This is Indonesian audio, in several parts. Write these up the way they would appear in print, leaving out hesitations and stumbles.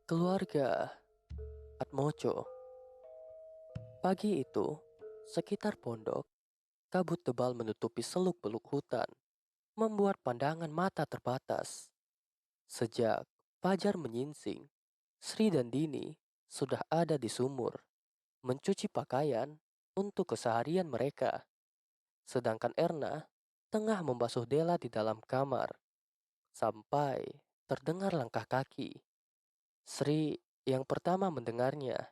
Keluarga Atmojo. Pagi itu, sekitar pondok, kabut tebal menutupi seluk-beluk hutan, membuat pandangan mata terbatas. Sejak fajar menyingsing, Sri dan Dini sudah ada di sumur, mencuci pakaian untuk keseharian mereka. Sedangkan Erna tengah membasuh Dela di dalam kamar, sampai terdengar langkah kaki. Sri yang pertama mendengarnya.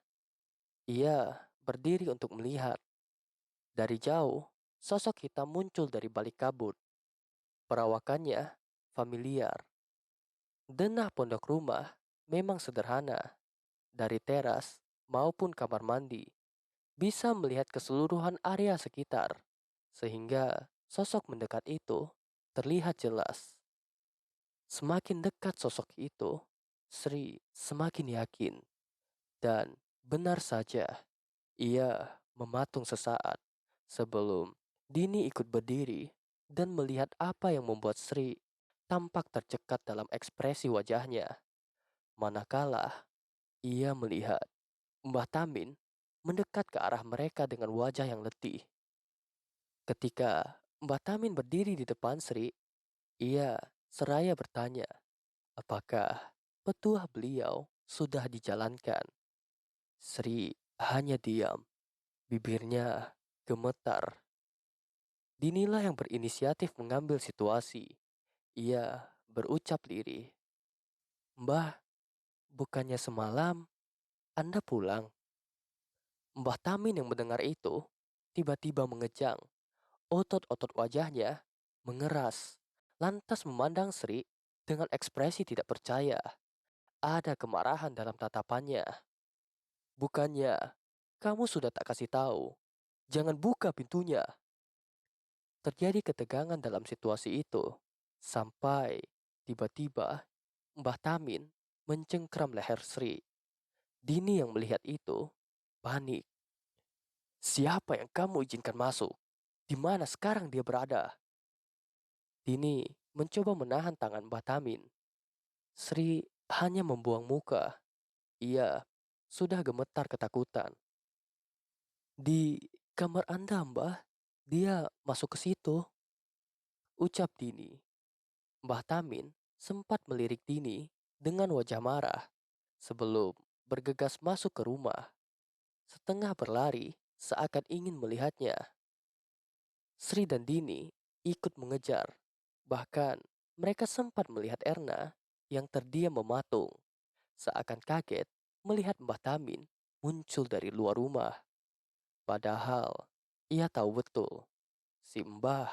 Ia berdiri untuk melihat. Dari jauh, sosok hitam muncul dari balik kabut. Perawakannya familiar. Denah pondok rumah memang sederhana. Dari teras maupun kamar mandi, bisa melihat keseluruhan area sekitar. Sehingga sosok mendekat itu terlihat jelas. Semakin dekat sosok itu, Sri semakin yakin. Dan benar saja, ia mematung sesaat sebelum Dini ikut berdiri dan melihat apa yang membuat Sri tampak tercekat dalam ekspresi wajahnya. Manakala ia melihat Mbah Tamin mendekat ke arah mereka dengan wajah yang letih. Ketika Mbah Tamin berdiri di depan Sri, ia seraya bertanya, apakah petuah beliau sudah dijalankan? Sri hanya diam, bibirnya gemetar. Dinilah yang berinisiatif mengambil situasi. Ia berucap lirih, "Mbah, bukannya semalam Anda pulang?" Mbah Tamin yang mendengar itu tiba-tiba mengejang. Otot-otot wajahnya mengeras, lantas memandang Sri dengan ekspresi tidak percaya. Ada kemarahan dalam tatapannya. "Bukannya kamu sudah tak kasih tahu? Jangan buka pintunya." Terjadi ketegangan dalam situasi itu, sampai tiba-tiba Mbah Tamin mencengkram leher Sri. Dini yang melihat itu panik. "Siapa yang kamu izinkan masuk? Di mana sekarang dia berada?" Dini mencoba menahan tangan Mbah Tamin. Sri hanya membuang muka. Ia sudah gemetar ketakutan. "Di kamar Anda, Mbah. Dia masuk ke situ," ucap Dini. Mbah Tamin sempat melirik Dini dengan wajah marah sebelum bergegas masuk ke rumah, setengah berlari seakan ingin melihatnya. Sri dan Dini ikut mengejar, bahkan mereka sempat melihat Erna yang terdiam mematung, seakan kaget melihat Mbah Tamin muncul dari luar rumah. Padahal ia tahu betul si Mbah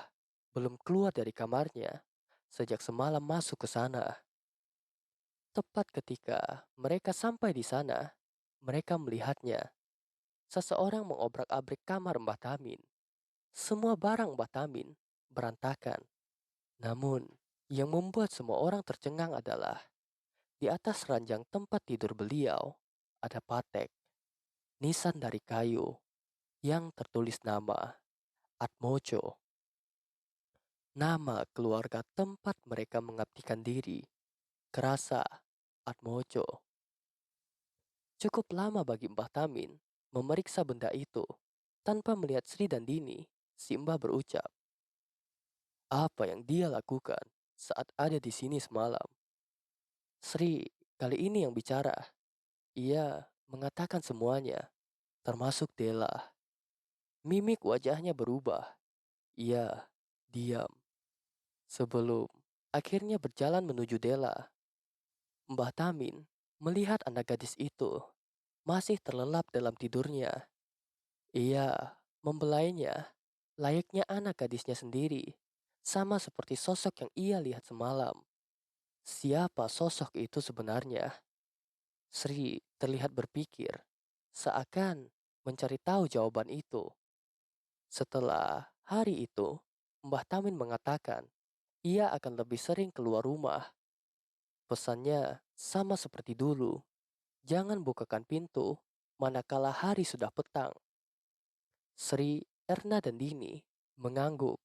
belum keluar dari kamarnya sejak semalam masuk ke sana. Tepat ketika mereka sampai di sana, mereka melihatnya. Seseorang mengobrak-abrik kamar Mbah Tamin. Semua barang Mbah Tamin berantakan. Namun, yang membuat semua orang tercengang adalah di atas ranjang tempat tidur beliau ada patek, nisan dari kayu yang tertulis nama Atmojo, nama keluarga tempat mereka mengabdikan diri. Kerasa Atmojo. Cukup lama bagi Mbah Tamin memeriksa benda itu. Tanpa melihat Sri dan Dini, si Mbah berucap, apa yang dia lakukan saat ada di sini semalam. Sri kali ini yang bicara. Ia mengatakan semuanya, termasuk Dela. Mimik wajahnya berubah. Ia diam. Sebelum akhirnya berjalan menuju Dela, Mbah Tamin melihat anak gadis itu masih terlelap dalam tidurnya. Ia membelainya layaknya anak gadisnya sendiri, sama seperti sosok yang ia lihat semalam. Siapa sosok itu sebenarnya? Sri terlihat berpikir, seakan mencari tahu jawaban itu. Setelah hari itu, Mbah Tamin mengatakan ia akan lebih sering keluar rumah. Pesannya sama seperti dulu, jangan bukakan pintu manakala hari sudah petang. Sri, Erna dan Dini mengangguk,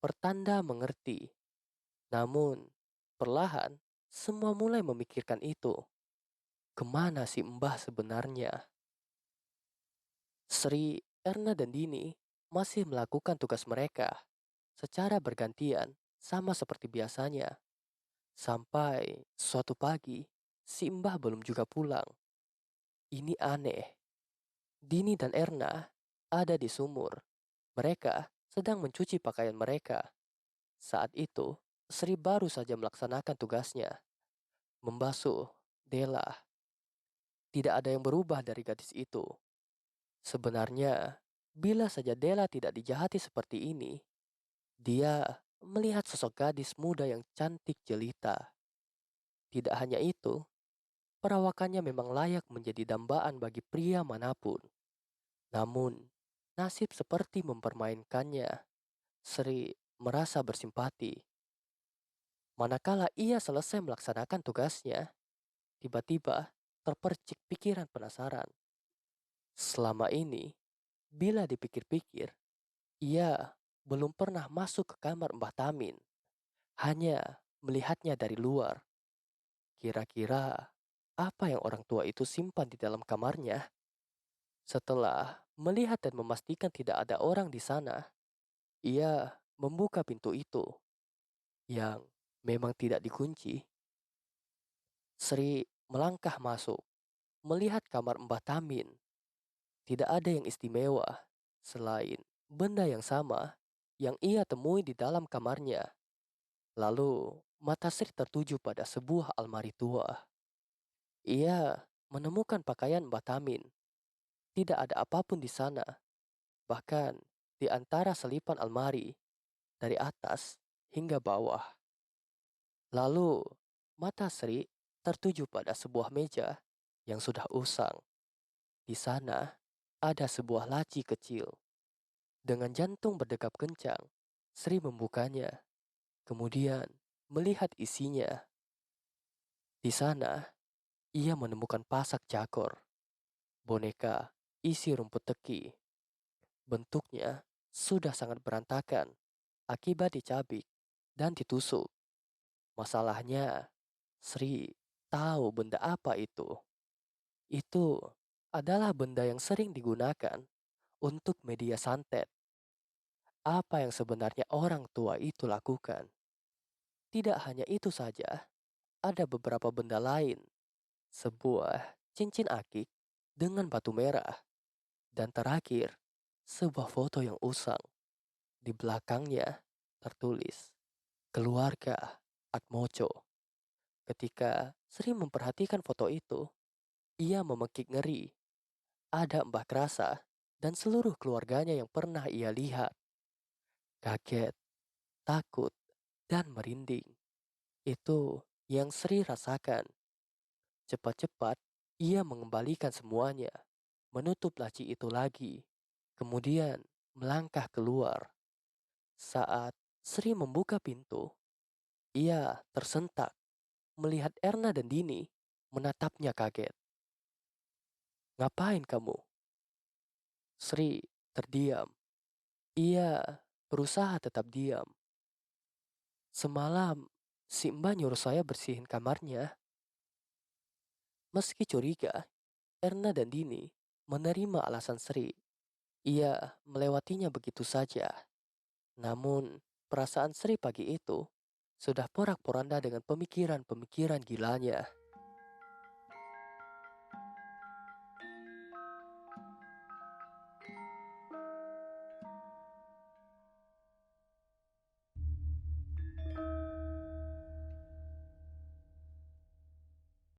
pertanda mengerti. Namun, perlahan semua mulai memikirkan itu. kemana si Mbah sebenarnya? Sri, Erna dan Dini masih melakukan tugas mereka secara bergantian sama seperti biasanya. Sampai suatu pagi, si Mbah belum juga pulang. Ini aneh. Dini dan Erna ada di sumur. Mereka sedang mencuci pakaian mereka. Saat itu, Sri baru saja melaksanakan tugasnya, membasuh Della. Tidak ada yang berubah dari gadis itu. Sebenarnya, bila saja Della tidak dijahati seperti ini, dia melihat sosok gadis muda yang cantik jelita. Tidak hanya itu, perawakannya memang layak menjadi dambaan bagi pria manapun. Namun, nasib seperti mempermainkannya. Sri merasa bersimpati. Manakala ia selesai melaksanakan tugasnya, tiba-tiba terpercik pikiran penasaran. Selama ini, bila dipikir-pikir, ia belum pernah masuk ke kamar Mbah Tamin, hanya melihatnya dari luar. Kira-kira apa yang orang tua itu simpan di dalam kamarnya? Setelah melihat dan memastikan tidak ada orang di sana, ia membuka pintu itu yang memang tidak dikunci. Sri melangkah masuk, melihat kamar Mbah Tamin. Tidak ada yang istimewa selain benda yang sama yang ia temui di dalam kamarnya. Lalu mata Sri tertuju pada sebuah almari tua. Ia menemukan pakaian Mbah Tamin. Tidak ada apapun di sana, bahkan di antara selipan almari dari atas hingga bawah. Lalu mata Sri tertuju pada sebuah meja yang sudah usang. Di sana ada sebuah laci kecil. Dengan jantung berdegup kencang, Sri membukanya, kemudian melihat isinya. Di sana, ia menemukan pasak jakor, boneka isi rumput teki. Bentuknya sudah sangat berantakan akibat dicabik dan ditusuk. Masalahnya, Sri tahu benda apa itu. Itu adalah benda yang sering digunakan untuk media santet. Apa yang sebenarnya orang tua itu lakukan? Tidak hanya itu saja, ada beberapa benda lain. Sebuah cincin akik dengan batu merah. Dan terakhir, sebuah foto yang usang. Di belakangnya tertulis, Keluarga Atmojo. Ketika Sri memperhatikan foto itu, ia memekik ngeri. Ada Mbah Krasa dan seluruh keluarganya yang pernah ia lihat. Kaget, takut, dan merinding. Itu yang Sri rasakan. Cepat-cepat, ia mengembalikan semuanya, menutup laci itu lagi, kemudian melangkah keluar. Saat Sri membuka pintu, ia tersentak melihat Erna dan Dini menatapnya kaget. Ngapain kamu? Sri terdiam. Ia berusaha tetap diam. Semalam, si Mbak nyuruh saya bersihin kamarnya. Meski curiga, Erna dan Dini menerima alasan Sri. Ia melewatinya begitu saja. Namun, perasaan Sri pagi itu sudah porak-poranda dengan pemikiran-pemikiran gilanya.